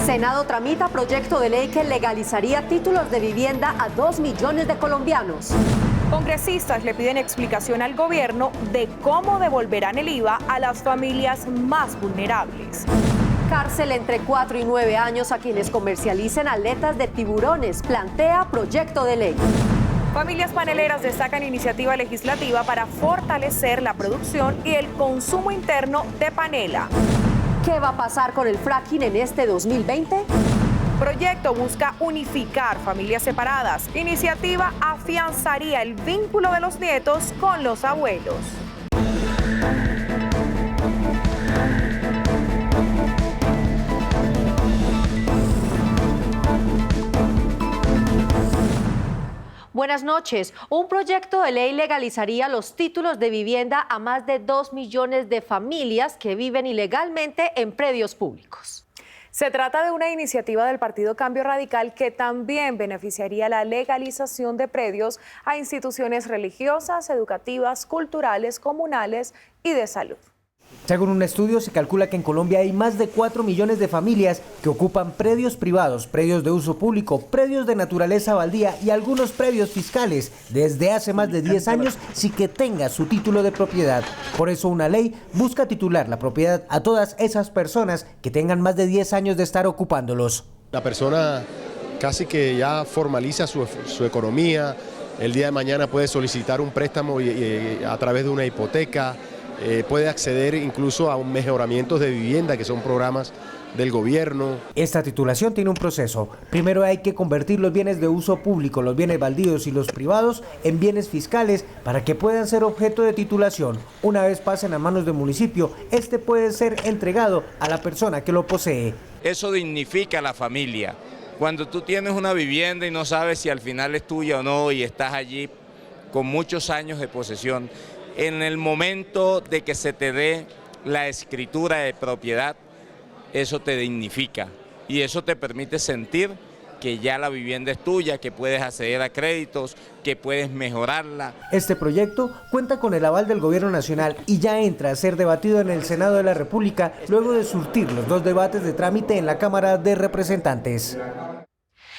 Senado tramita proyecto de ley que legalizaría títulos de vivienda a 2 millones de colombianos. Congresistas le piden explicación al gobierno de cómo devolverán el IVA a las familias más vulnerables. Cárcel entre 4 y 9 años a quienes comercialicen aletas de tiburones, plantea proyecto de ley. Familias paneleras destacan iniciativa legislativa para fortalecer la producción y el consumo interno de panela. ¿Qué va a pasar con el fracking en este 2020? Proyecto busca unificar familias separadas. Iniciativa afianzaría el vínculo de los nietos con los abuelos. Buenas noches. Un proyecto de ley legalizaría los títulos de vivienda a más de 2 millones de familias que viven ilegalmente en predios públicos. Se trata de una iniciativa del Partido Cambio Radical que también beneficiaría la legalización de predios a instituciones religiosas, educativas, culturales, comunales y de salud. Según un estudio, se calcula que en Colombia hay más de 4 millones de familias que ocupan predios privados, predios de uso público, predios de naturaleza baldía y algunos predios fiscales desde hace más de 10 años sin que tenga su título de propiedad. Por eso una ley busca titular la propiedad a todas esas personas que tengan más de 10 años de estar ocupándolos. La persona casi que ya formaliza su economía, el día de mañana puede solicitar un préstamo a través de una hipoteca. Puede acceder incluso a un mejoramiento de vivienda, que son programas del gobierno. Esta titulación tiene un proceso. Primero hay que convertir los bienes de uso público, los bienes baldíos y los privados, en bienes fiscales para que puedan ser objeto de titulación. Una vez pasen a manos del municipio, este puede ser entregado a la persona que lo posee. Eso dignifica a la familia. Cuando tú tienes una vivienda y no sabes si al final es tuya o no y estás allí con muchos años de posesión, en el momento de que se te dé la escritura de propiedad, eso te dignifica y eso te permite sentir que ya la vivienda es tuya, que puedes acceder a créditos, que puedes mejorarla. Este proyecto cuenta con el aval del Gobierno Nacional y ya entra a ser debatido en el Senado de la República luego de surtir los 2 debates de trámite en la Cámara de Representantes.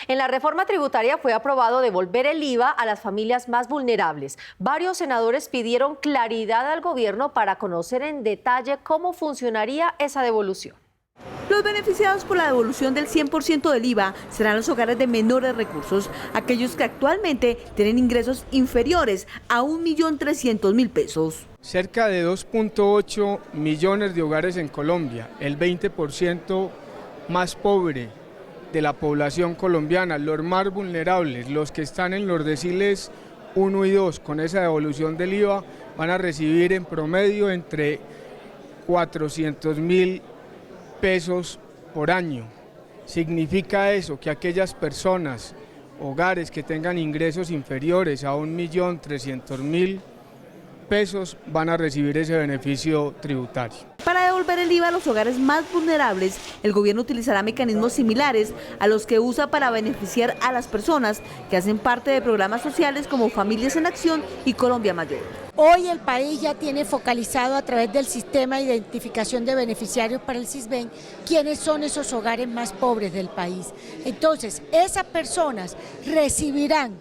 En la reforma tributaria fue aprobado devolver el IVA a las familias más vulnerables. Varios senadores pidieron claridad al gobierno para conocer en detalle cómo funcionaría esa devolución. Los beneficiados por la devolución del 100% del IVA serán los hogares de menores recursos, aquellos que actualmente tienen ingresos inferiores a 1.300.000 pesos. Cerca de 2.8 millones de hogares en Colombia, el 20% más pobre de la población colombiana, los más vulnerables, los que están en los deciles 1 y 2, con esa devolución del IVA, van a recibir en promedio entre 400.000 pesos por año. Significa eso que aquellas personas, hogares que tengan ingresos inferiores a 1.300.000 pesos van a recibir ese beneficio tributario. Para devolver el IVA a los hogares más vulnerables, el gobierno utilizará mecanismos similares a los que usa para beneficiar a las personas que hacen parte de programas sociales como Familias en Acción y Colombia Mayor. Hoy el país ya tiene focalizado a través del sistema de identificación de beneficiarios para el SISBEN quiénes son esos hogares más pobres del país. Entonces, esas personas recibirán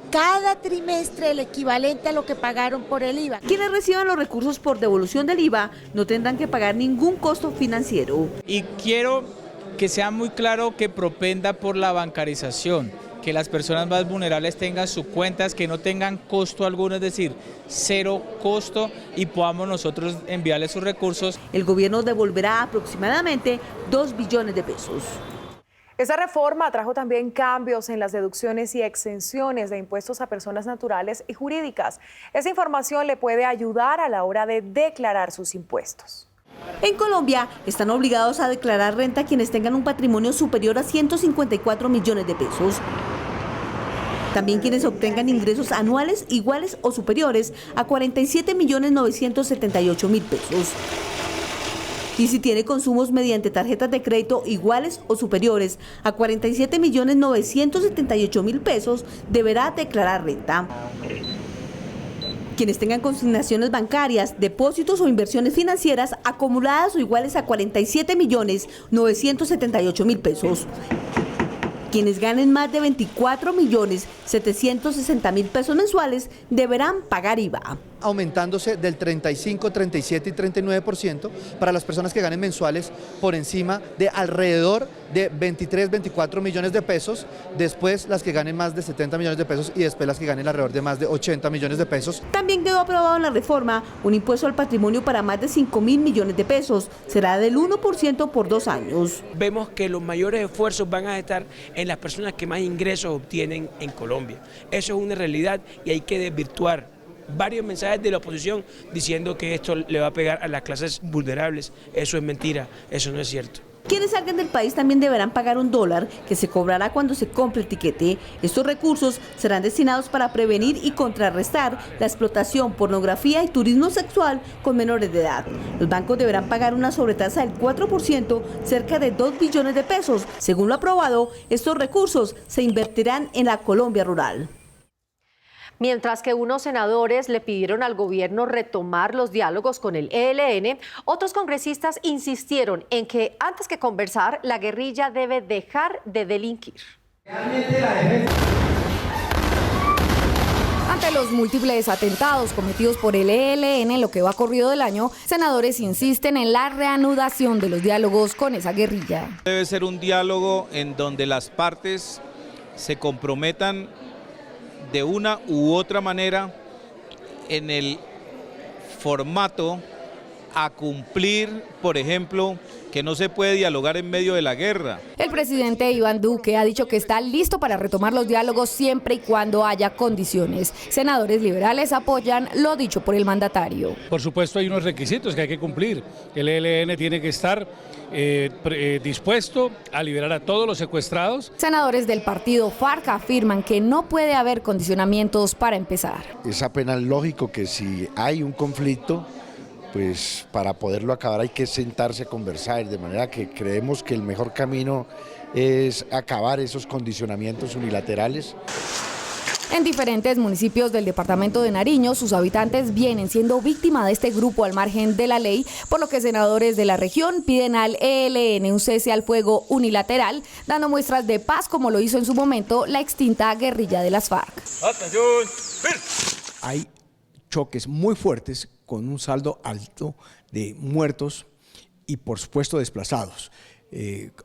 cada trimestre el equivalente a lo que pagaron por el IVA. Quienes reciban los recursos por devolución del IVA no tendrán que pagar ningún costo financiero. Y quiero que sea muy claro que propenda por la bancarización, que las personas más vulnerables tengan sus cuentas, que no tengan costo alguno, es decir, cero costo, y podamos nosotros enviarles sus recursos. El gobierno devolverá aproximadamente 2 billones de pesos. Esta reforma trajo también cambios en las deducciones y exenciones de impuestos a personas naturales y jurídicas. Esa información le puede ayudar a la hora de declarar sus impuestos. En Colombia están obligados a declarar renta quienes tengan un patrimonio superior a 154 millones de pesos. También quienes obtengan ingresos anuales iguales o superiores a 47.978.000 pesos. Y si tiene consumos mediante tarjetas de crédito iguales o superiores a 47.978.000 pesos, deberá declarar renta. Quienes tengan consignaciones bancarias, depósitos o inversiones financieras acumuladas o iguales a 47.978.000 pesos. Quienes ganen más de 24.760.000 pesos mensuales deberán pagar IVA. Aumentándose del 35, 37 y 39% para las personas que ganen mensuales por encima de alrededor de 23, 24 millones de pesos, después las que ganen más de 70 millones de pesos y después las que ganen alrededor de más de 80 millones de pesos. También quedó aprobado en la reforma un impuesto al patrimonio para más de 5.000 millones de pesos. Será del 1% por 2 años. Vemos que los mayores esfuerzos van a estar en las personas que más ingresos obtienen en Colombia. Eso es una realidad y hay que desvirtuar varios mensajes de la oposición diciendo que esto le va a pegar a las clases vulnerables. Eso es mentira, eso no es cierto. Quienes salgan del país también deberán pagar $1 que se cobrará cuando se compre el tiquete. Estos recursos serán destinados para prevenir y contrarrestar la explotación, pornografía y turismo sexual con menores de edad. Los bancos deberán pagar una sobretasa del 4%, cerca de 2 billones de pesos. Según lo aprobado, estos recursos se invertirán en la Colombia rural. Mientras que unos senadores le pidieron al gobierno retomar los diálogos con el ELN, otros congresistas insistieron en que antes que conversar, la guerrilla debe dejar de delinquir. Ante los múltiples atentados cometidos por el ELN en lo que va corrido del año, senadores insisten en la reanudación de los diálogos con esa guerrilla. Debe ser un diálogo en donde las partes se comprometan de una u otra manera en el formato a cumplir, por ejemplo, que no se puede dialogar en medio de la guerra. El presidente Iván Duque ha dicho que está listo para retomar los diálogos siempre y cuando haya condiciones. Senadores liberales apoyan lo dicho por el mandatario. Por supuesto hay unos requisitos que hay que cumplir. El ELN tiene que estar dispuesto a liberar a todos los secuestrados. Senadores del partido FARC afirman que no puede haber condicionamientos para empezar. Es apenas lógico que si hay un conflicto, pues para poderlo acabar hay que sentarse a conversar, de manera que creemos que el mejor camino es acabar esos condicionamientos unilaterales. En diferentes municipios del departamento de Nariño, sus habitantes vienen siendo víctimas de este grupo al margen de la ley, por lo que senadores de la región piden al ELN un cese al fuego unilateral, dando muestras de paz como lo hizo en su momento la extinta guerrilla de las FARC. Hay choques muy fuertes con un saldo alto de muertos y por supuesto desplazados,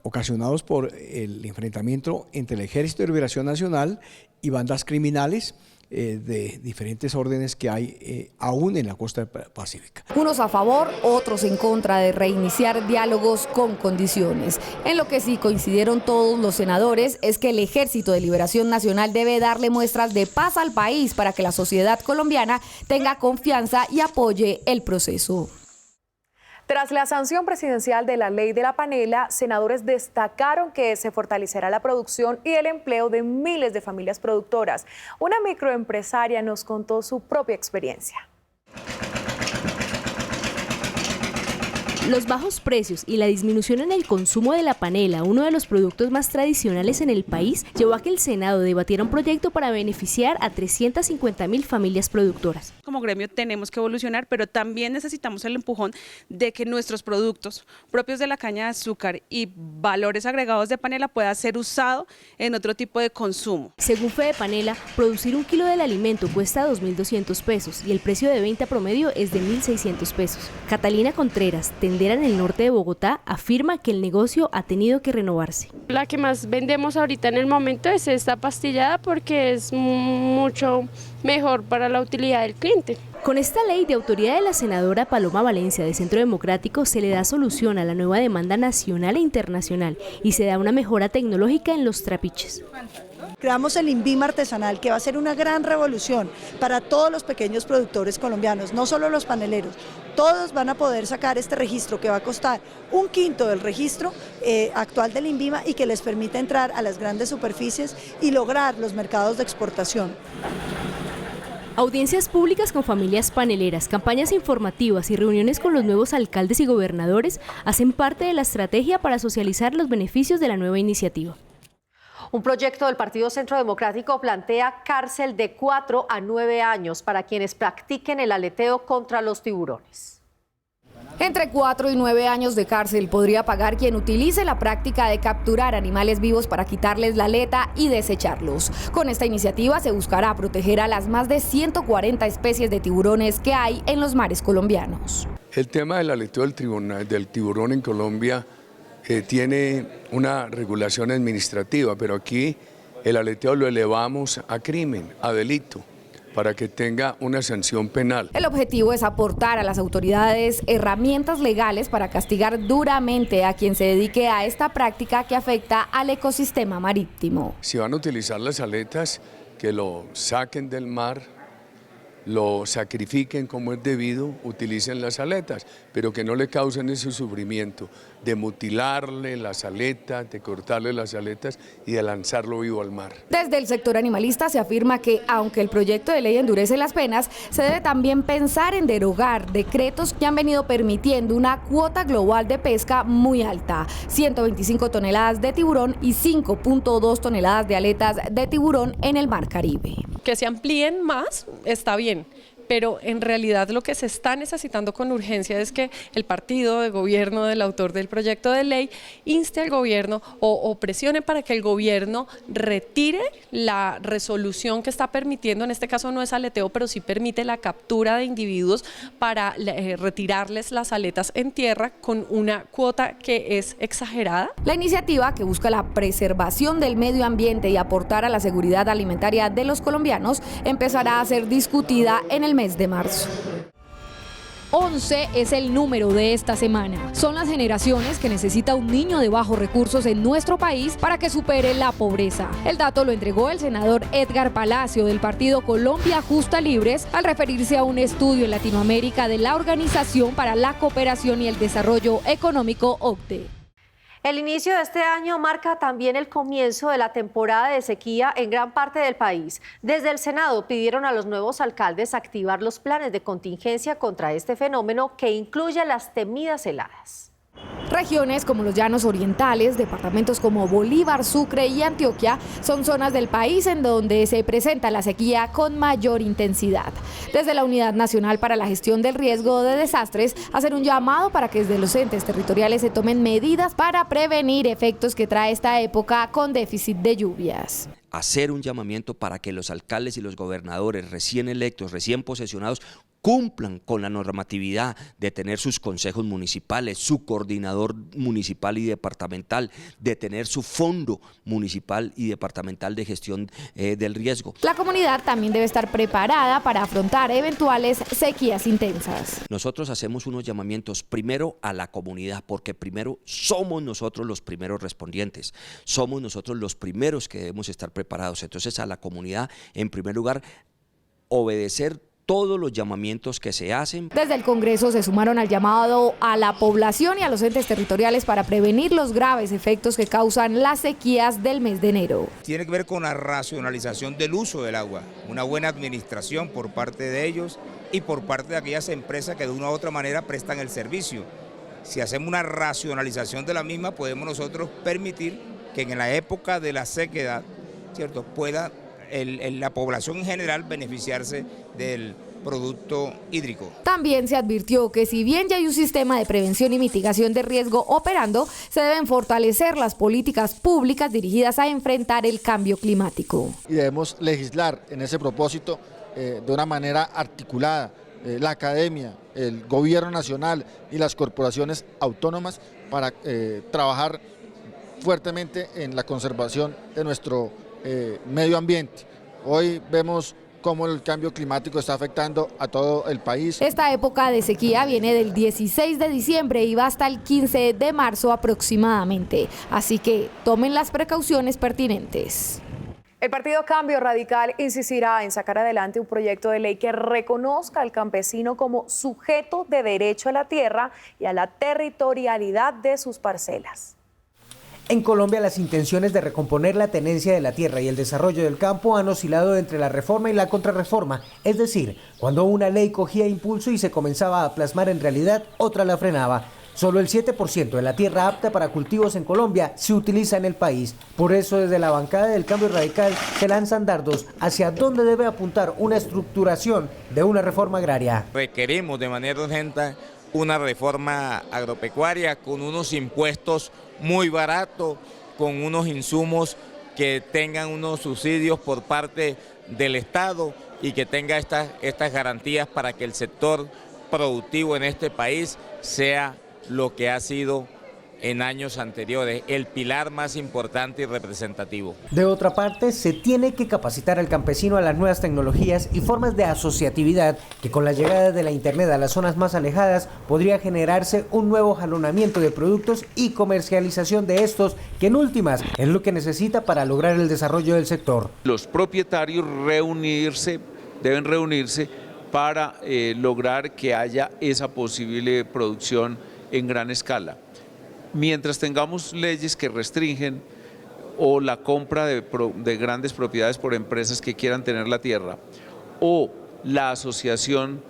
ocasionados por el enfrentamiento entre el Ejército de Liberación Nacional y bandas criminales de diferentes órdenes que hay aún en la costa pacífica. Unos a favor, otros en contra de reiniciar diálogos con condiciones. En lo que sí coincidieron todos los senadores es que el Ejército de Liberación Nacional debe darle muestras de paz al país para que la sociedad colombiana tenga confianza y apoye el proceso. Tras la sanción presidencial de la ley de la panela, senadores destacaron que se fortalecerá la producción y el empleo de miles de familias productoras. Una microempresaria nos contó su propia experiencia. Los bajos precios y la disminución en el consumo de la panela, uno de los productos más tradicionales en el país, llevó a que el Senado debatiera un proyecto para beneficiar a 350.000 familias productoras. Como gremio tenemos que evolucionar, pero también necesitamos el empujón de que nuestros productos propios de la caña de azúcar y valores agregados de panela pueda ser usado en otro tipo de consumo. Según Fede Panela, producir un kilo del alimento cuesta 2.200 pesos y el precio de venta promedio es de 1.600 pesos. Catalina Contreras, tendera en el norte de Bogotá, afirma que el negocio ha tenido que renovarse. La que más vendemos ahorita en el momento es esta pastillada porque es mucho mejor para la utilidad del cliente. Con esta ley, de autoría de la senadora Paloma Valencia de Centro Democrático, se le da solución a la nueva demanda nacional e internacional y se da una mejora tecnológica en los trapiches. Creamos el INVIMA artesanal, que va a ser una gran revolución para todos los pequeños productores colombianos, no solo los paneleros. Todos van a poder sacar este registro que va a costar 1/5 del registro actual del INVIMA y que les permite entrar a las grandes superficies y lograr los mercados de exportación. Audiencias públicas con familias paneleras, campañas informativas y reuniones con los nuevos alcaldes y gobernadores hacen parte de la estrategia para socializar los beneficios de la nueva iniciativa. Un proyecto del Partido Centro Democrático plantea cárcel de 4 a 9 años para quienes practiquen el aleteo contra los tiburones. Entre 4 y 9 años de cárcel podría pagar quien utilice la práctica de capturar animales vivos para quitarles la aleta y desecharlos. Con esta iniciativa se buscará proteger a las más de 140 especies de tiburones que hay en los mares colombianos. El tema del aleteo del tiburón en Colombia tiene una regulación administrativa, pero aquí el aleteo lo elevamos a crimen, a delito, para que tenga una sanción penal. El objetivo es aportar a las autoridades herramientas legales para castigar duramente a quien se dedique a esta práctica que afecta al ecosistema marítimo. Si van a utilizar las aletas, que lo saquen del mar, lo sacrifiquen como es debido, utilicen las aletas, pero que no le causen ese sufrimiento de mutilarle las aletas, de cortarle las aletas y de lanzarlo vivo al mar. Desde el sector animalista se afirma que, aunque el proyecto de ley endurece las penas, se debe también pensar en derogar decretos que han venido permitiendo una cuota global de pesca muy alta, 125 toneladas de tiburón y 5.2 toneladas de aletas de tiburón en el Mar Caribe. Que se amplíen más está bien, pero en realidad lo que se está necesitando con urgencia es que el partido de gobierno del autor del proyecto de ley inste al gobierno o presione para que el gobierno retire la resolución que está permitiendo, en este caso no es aleteo, pero sí permite la captura de individuos para retirarles las aletas en tierra con una cuota que es exagerada. La iniciativa, que busca la preservación del medio ambiente y aportar a la seguridad alimentaria de los colombianos, empezará a ser discutida en el mes de marzo. 11 es el número de esta semana. Son las generaciones que necesita un niño de bajos recursos en nuestro país para que supere la pobreza. El dato lo entregó el senador Edgar Palacio del partido Colombia Justa Libres al referirse a un estudio en Latinoamérica de la Organización para la Cooperación y el Desarrollo Económico, OCDE. El inicio de este año marca también el comienzo de la temporada de sequía en gran parte del país. Desde el Senado pidieron a los nuevos alcaldes activar los planes de contingencia contra este fenómeno que incluye las temidas heladas. Regiones como los Llanos Orientales, departamentos como Bolívar, Sucre y Antioquia son zonas del país en donde se presenta la sequía con mayor intensidad. Desde la Unidad Nacional para la Gestión del Riesgo de Desastres hacen un llamado para que desde los entes territoriales se tomen medidas para prevenir efectos que trae esta época con déficit de lluvias. Hacer un llamamiento para que los alcaldes y los gobernadores recién electos, recién posesionados, cumplan con la normatividad de tener sus consejos municipales, su coordinador municipal y departamental, de tener su fondo municipal y departamental de gestión del riesgo. La comunidad también debe estar preparada para afrontar eventuales sequías intensas. Nosotros hacemos unos llamamientos primero a la comunidad, porque primero somos nosotros los primeros respondientes, somos nosotros los primeros que debemos estar preparados. Entonces, a la comunidad, en primer lugar, obedecer todos los llamamientos que se hacen. Desde el Congreso se sumaron al llamado a la población y a los entes territoriales para prevenir los graves efectos que causan las sequías del mes de enero. Tiene que ver con la racionalización del uso del agua, una buena administración por parte de ellos y por parte de aquellas empresas que de una u otra manera prestan el servicio. Si hacemos una racionalización de la misma, podemos nosotros permitir que en la época de la sequedad, ¿cierto?, pueda la población en general beneficiarse del producto hídrico. También se advirtió que si bien ya hay un sistema de prevención y mitigación de riesgo operando, se deben fortalecer las políticas públicas dirigidas a enfrentar el cambio climático. Y debemos legislar en ese propósito de una manera articulada, la academia, el gobierno nacional y las corporaciones autónomas para trabajar fuertemente en la conservación de nuestro medio ambiente. Hoy vemos cómo el cambio climático está afectando a todo el país. Esta época de sequía viene del 16 de diciembre y va hasta el 15 de marzo aproximadamente, así que tomen las precauciones pertinentes. El Partido Cambio Radical insistirá en sacar adelante un proyecto de ley que reconozca al campesino como sujeto de derecho a la tierra y a la territorialidad de sus parcelas. En Colombia, las intenciones de recomponer la tenencia de la tierra y el desarrollo del campo han oscilado entre la reforma y la contrarreforma, es decir, cuando una ley cogía impulso y se comenzaba a plasmar en realidad, otra la frenaba. Solo el 7% de la tierra apta para cultivos en Colombia se utiliza en el país. Por eso desde la bancada del Cambio Radical se lanzan dardos hacia dónde debe apuntar una estructuración de una reforma agraria. Requerimos de manera urgente una reforma agropecuaria con unos impuestos muy baratos, con unos insumos que tengan unos subsidios por parte del Estado y que tenga estas garantías para que el sector productivo en este país sea lo que ha sido en años anteriores, el pilar más importante y representativo. De otra parte, se tiene que capacitar al campesino a las nuevas tecnologías y formas de asociatividad que con la llegada de la Internet a las zonas más alejadas podría generarse un nuevo jalonamiento de productos y comercialización de estos, que en últimas es lo que necesita para lograr el desarrollo del sector. Los propietarios deben reunirse para lograr que haya esa posible producción en gran escala. Mientras tengamos leyes que restringen o la compra de grandes propiedades por empresas que quieran tener la tierra o la asociación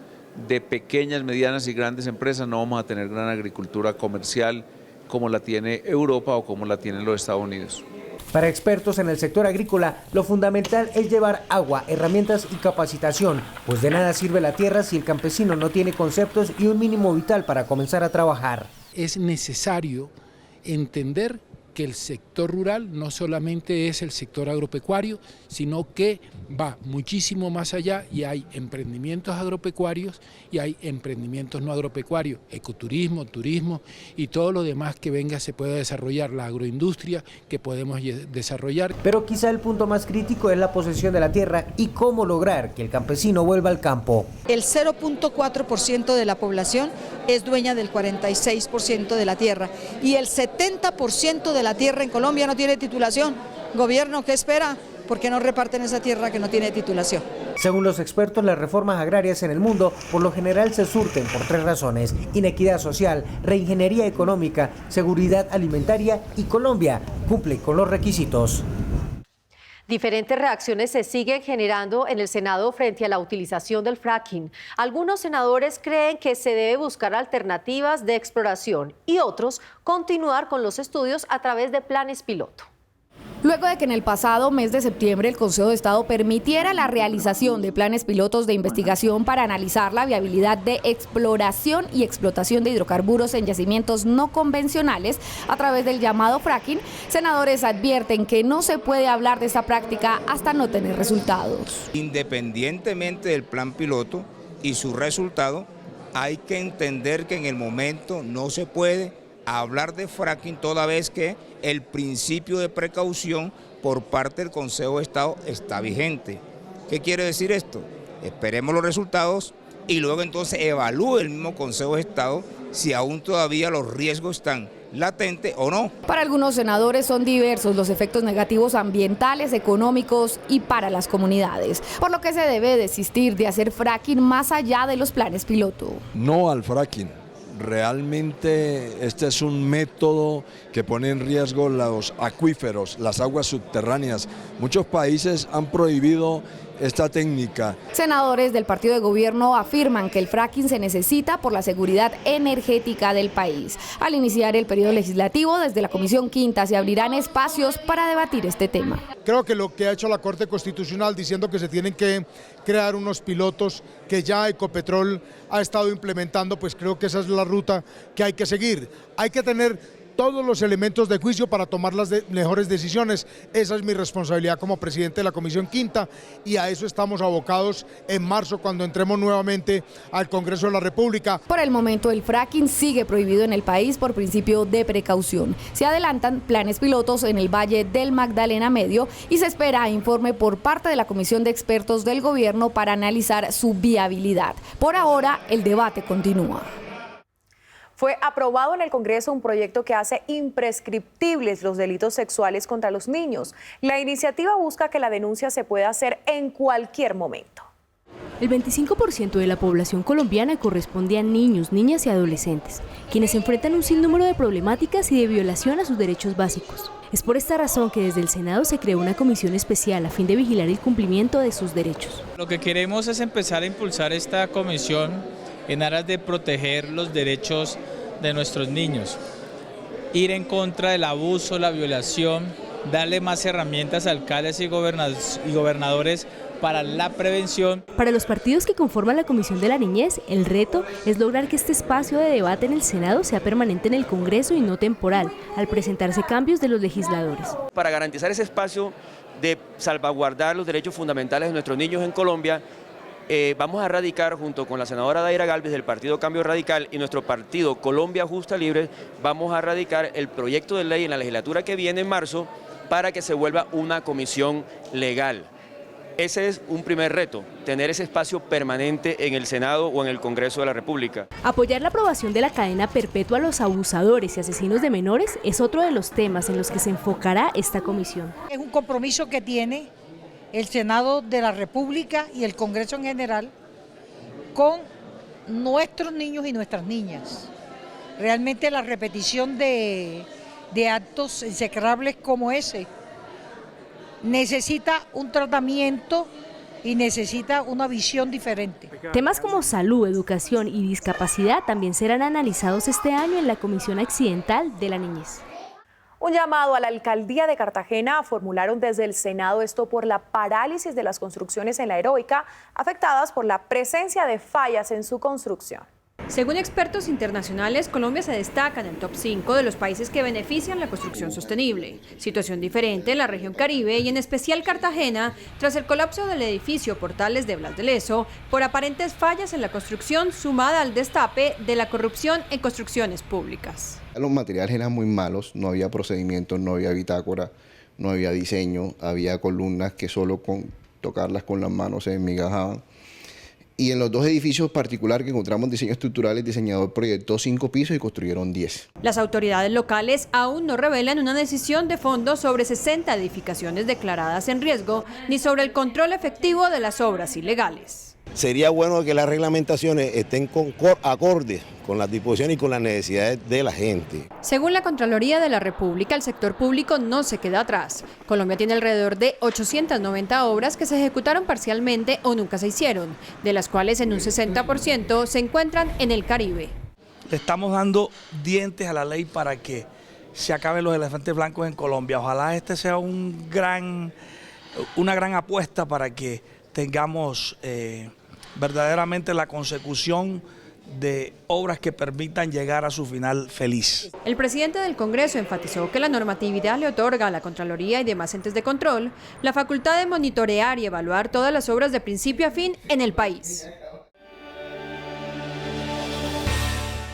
de pequeñas, medianas y grandes empresas, no vamos a tener gran agricultura comercial como la tiene Europa o como la tienen los Estados Unidos. Para expertos en el sector agrícola, lo fundamental es llevar agua, herramientas y capacitación, pues de nada sirve la tierra si el campesino no tiene conceptos y un mínimo vital para comenzar a trabajar. Es necesario entender que el sector rural no solamente es el sector agropecuario, sino que va muchísimo más allá y hay emprendimientos agropecuarios y hay emprendimientos no agropecuarios, ecoturismo, turismo y todo lo demás que venga se pueda desarrollar, la agroindustria que podemos desarrollar. Pero quizá el punto más crítico es la posesión de la tierra y cómo lograr que el campesino vuelva al campo. El 0.4% de la población es dueña del 46% de la tierra y el 70% de la tierra en Colombia no tiene titulación. Gobierno, ¿qué espera? ¿Por qué no reparten esa tierra que no tiene titulación? Según los expertos, las reformas agrarias en el mundo por lo general se surten por 3 razones: inequidad social, reingeniería económica, seguridad alimentaria, y Colombia cumple con los requisitos. Diferentes reacciones se siguen generando en el Senado frente a la utilización del fracking. Algunos senadores creen que se debe buscar alternativas de exploración y otros continuar con los estudios a través de planes piloto. Luego de que en el pasado mes de septiembre el Consejo de Estado permitiera la realización de planes pilotos de investigación para analizar la viabilidad de exploración y explotación de hidrocarburos en yacimientos no convencionales a través del llamado fracking, senadores advierten que no se puede hablar de esta práctica hasta no tener resultados. Independientemente del plan piloto y su resultado, hay que entender que en el momento no se puede hablar de fracking toda vez que el principio de precaución por parte del Consejo de Estado está vigente. ¿Qué quiere decir esto? Esperemos los resultados y luego entonces evalúe el mismo Consejo de Estado si aún todavía los riesgos están latentes o no. Para algunos senadores son diversos los efectos negativos ambientales, económicos y para las comunidades, por lo que se debe desistir de hacer fracking más allá de los planes piloto. No al fracking. Realmente este es un método que pone en riesgo los acuíferos, las aguas subterráneas. Muchos países han prohibido esta técnica. Senadores del partido de gobierno afirman que el fracking se necesita por la seguridad energética del país. Al iniciar el periodo legislativo, desde la Comisión Quinta se abrirán espacios para debatir este tema. Creo que lo que ha hecho la Corte Constitucional diciendo que se tienen que crear unos pilotos que ya Ecopetrol ha estado implementando, pues creo que esa es la ruta que hay que seguir. Hay que tener todos los elementos de juicio para tomar las mejores decisiones. Esa es mi responsabilidad como presidente de la Comisión Quinta y a eso estamos abocados en marzo cuando entremos nuevamente al Congreso de la República. Por el momento el fracking sigue prohibido en el país por principio de precaución. Se adelantan planes pilotos en el Valle del Magdalena Medio y se espera informe por parte de la Comisión de Expertos del Gobierno para analizar su viabilidad. Por ahora el debate continúa. Fue aprobado en el Congreso un proyecto que hace imprescriptibles los delitos sexuales contra los niños. La iniciativa busca que la denuncia se pueda hacer en cualquier momento. El 25% de la población colombiana corresponde a niños, niñas y adolescentes, quienes enfrentan un sinnúmero de problemáticas y de violación a sus derechos básicos. Es por esta razón que desde el Senado se creó una comisión especial a fin de vigilar el cumplimiento de sus derechos. Lo que queremos es empezar a impulsar esta comisión en aras de proteger los derechos de nuestros niños, ir en contra del abuso, la violación, darle más herramientas a alcaldes y gobernadores para la prevención. Para los partidos que conforman la Comisión de la Niñez, el reto es lograr que este espacio de debate en el Senado sea permanente en el Congreso y no temporal, al presentarse cambios de los legisladores. Para garantizar ese espacio de salvaguardar los derechos fundamentales de nuestros niños en Colombia, vamos a radicar junto con la senadora Daira Gálvez del Partido Cambio Radical y nuestro partido Colombia Justa Libre, vamos a radicar el proyecto de ley en la legislatura que viene en marzo para que se vuelva una comisión legal. Ese es un primer reto, tener ese espacio permanente en el Senado o en el Congreso de la República. Apoyar la aprobación de la cadena perpetua a los abusadores y asesinos de menores es otro de los temas en los que se enfocará esta comisión. Es un compromiso que tiene el Senado de la República y el Congreso en general con nuestros niños y nuestras niñas. Realmente la repetición de actos execrables como ese necesita un tratamiento y necesita una visión diferente. Temas como salud, educación y discapacidad también serán analizados este año en la Comisión Accidental de la Niñez. Un llamado a la alcaldía de Cartagena formularon desde el Senado esto por la parálisis de las construcciones en la Heroica, afectadas por la presencia de fallas en su construcción. Según expertos internacionales, Colombia se destaca en el top 5 de los países que benefician la construcción sostenible. Situación diferente en la región Caribe y en especial Cartagena, tras el colapso del edificio Portales de Blas de Lezo por aparentes fallas en la construcción sumada al destape de la corrupción en construcciones públicas. Los materiales eran muy malos, no había procedimientos, no había bitácora, no había diseño, había columnas que solo con tocarlas con las manos se desmigajaban. Y en los dos edificios particulares que encontramos diseño estructural, el diseñador proyectó 5 pisos y construyeron 10. Las autoridades locales aún no revelan una decisión de fondo sobre 60 edificaciones declaradas en riesgo, ni sobre el control efectivo de las obras ilegales. Sería bueno que las reglamentaciones estén acordes con las disposiciones y con las necesidades de la gente. Según la Contraloría de la República, el sector público no se queda atrás. Colombia tiene alrededor de 890 obras que se ejecutaron parcialmente o nunca se hicieron, de las cuales en un 60% se encuentran en el Caribe. Le estamos dando dientes a la ley para que se acaben los elefantes blancos en Colombia. Ojalá este sea una gran apuesta para que tengamos verdaderamente la consecución de obras que permitan llegar a su final feliz. El presidente del Congreso enfatizó que la normatividad le otorga a la Contraloría y demás entes de control la facultad de monitorear y evaluar todas las obras de principio a fin en el país.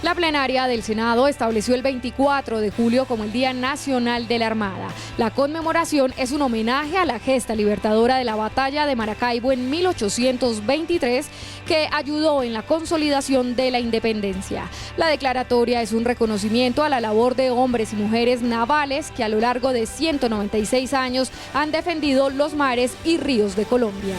La plenaria del Senado estableció el 24 de julio como el Día Nacional de la Armada. La conmemoración es un homenaje a la gesta libertadora de la batalla de Maracaibo en 1823, que ayudó en la consolidación de la independencia. La declaratoria es un reconocimiento a la labor de hombres y mujeres navales que a lo largo de 196 años han defendido los mares y ríos de Colombia.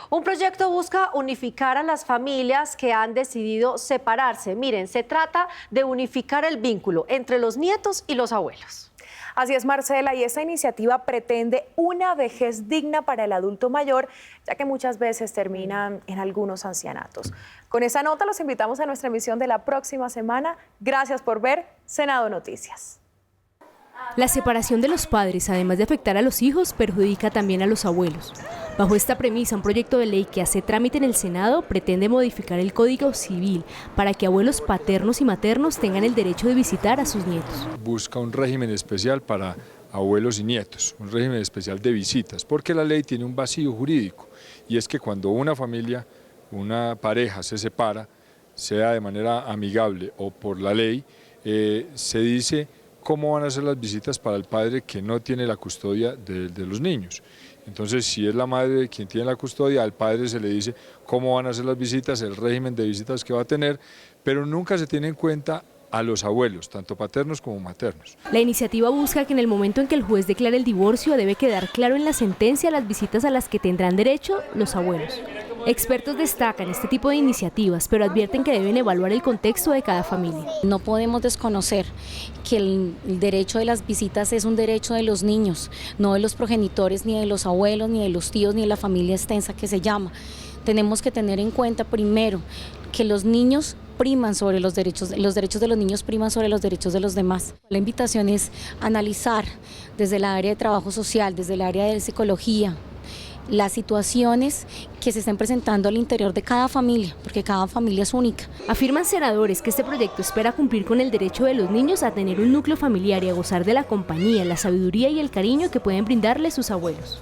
Un proyecto busca unificar a las familias que han decidido separarse. Miren, se trata de unificar el vínculo entre los nietos y los abuelos. Así es, Marcela, y esta iniciativa pretende una vejez digna para el adulto mayor, ya que muchas veces terminan en algunos ancianatos. Con esa nota los invitamos a nuestra emisión de la próxima semana. Gracias por ver Senado Noticias. La separación de los padres, además de afectar a los hijos, perjudica también a los abuelos. Bajo esta premisa, un proyecto de ley que hace trámite en el Senado pretende modificar el Código Civil para que abuelos paternos y maternos tengan el derecho de visitar a sus nietos. Busca un régimen especial para abuelos y nietos, un régimen especial de visitas, porque la ley tiene un vacío jurídico, y es que cuando una familia, una pareja se separa, sea de manera amigable o por la ley, se dice cómo van a ser las visitas para el padre que no tiene la custodia de los niños. Entonces, si es la madre quien tiene la custodia, al padre se le dice cómo van a ser las visitas, el régimen de visitas que va a tener, pero nunca se tiene en cuenta a los abuelos, tanto paternos como maternos. La iniciativa busca que en el momento en que el juez declare el divorcio debe quedar claro en la sentencia las visitas a las que tendrán derecho los abuelos. Expertos destacan este tipo de iniciativas, pero advierten que deben evaluar el contexto de cada familia. No podemos desconocer que el derecho de las visitas es un derecho de los niños, no de los progenitores, ni de los abuelos, ni de los tíos, ni de la familia extensa que se llama. Tenemos que tener en cuenta primero que los niños priman sobre los derechos de los niños priman sobre los derechos de los demás. La invitación es analizar desde el área de trabajo social, desde el área de psicología, las situaciones que se estén presentando al interior de cada familia, porque cada familia es única. Afirman senadores que este proyecto espera cumplir con el derecho de los niños a tener un núcleo familiar y a gozar de la compañía, la sabiduría y el cariño que pueden brindarles sus abuelos.